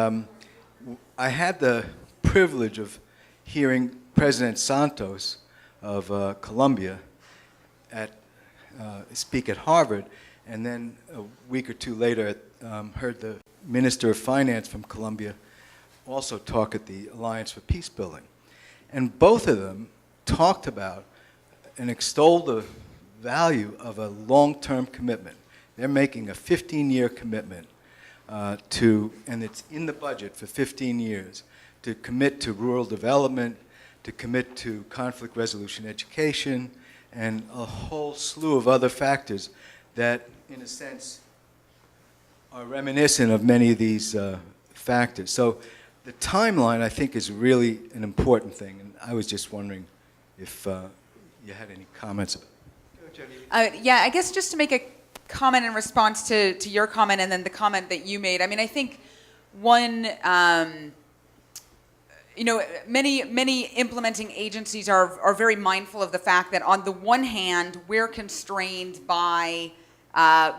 I had the privilege of hearing President Santos of Colombia speak at Harvard, and then a week or two later heard the Minister of Finance from Colombia also talk at the Alliance for Peace Building. And both of them talked about and extolled the value of a long-term commitment. They're making a 15-year commitment and it's in the budget for 15 years, to commit to rural development, to commit to conflict resolution education, and a whole slew of other factors that, in a sense, are reminiscent of many of these factors. So the timeline, I think, is really an important thing, and I was just wondering if you had any comments about it. Yeah, I guess just to make a comment in response to your comment and then the comment that you made. I mean, I think one, many implementing agencies are very mindful of the fact that on the one hand, we're constrained by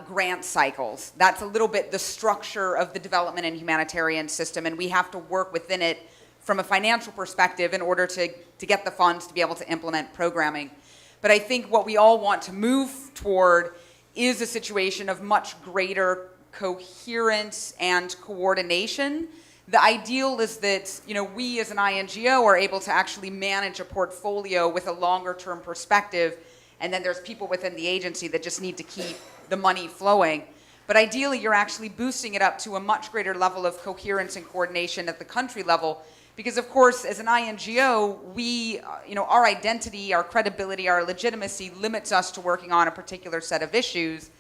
grant cycles. That's a little bit the structure of the development and humanitarian system, and we have to work within it from a financial perspective in order to get the funds to be able to implement programming. But I think what we all want to move toward is a situation of much greater coherence and coordination. The ideal is that we as an INGO are able to actually manage a portfolio with a longer term perspective, and then there's people within the agency that just need to keep the money flowing. But ideally, you're actually boosting it up to a much greater level of coherence and coordination at the country level. Because of course, as an INGO, we, our identity, our credibility, our legitimacy limits us to working on a particular set of issues,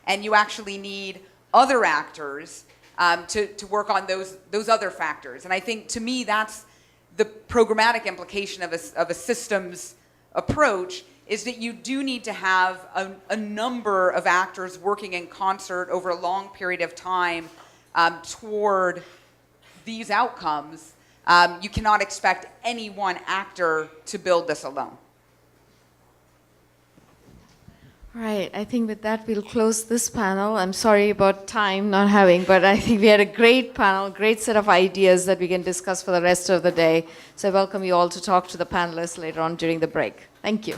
and you actually need other actors to work on those other factors. And I think, to me, that's the programmatic implication of a systems approach, is that you do need to have a number of actors working in concert over a long period of time toward these outcomes. You cannot expect any one actor to build this alone. Right, I think with that we'll close this panel. I'm sorry about time not having, but I think we had a great panel, great set of ideas that we can discuss for the rest of the day. So I welcome you all to talk to the panelists later on during the break. Thank you.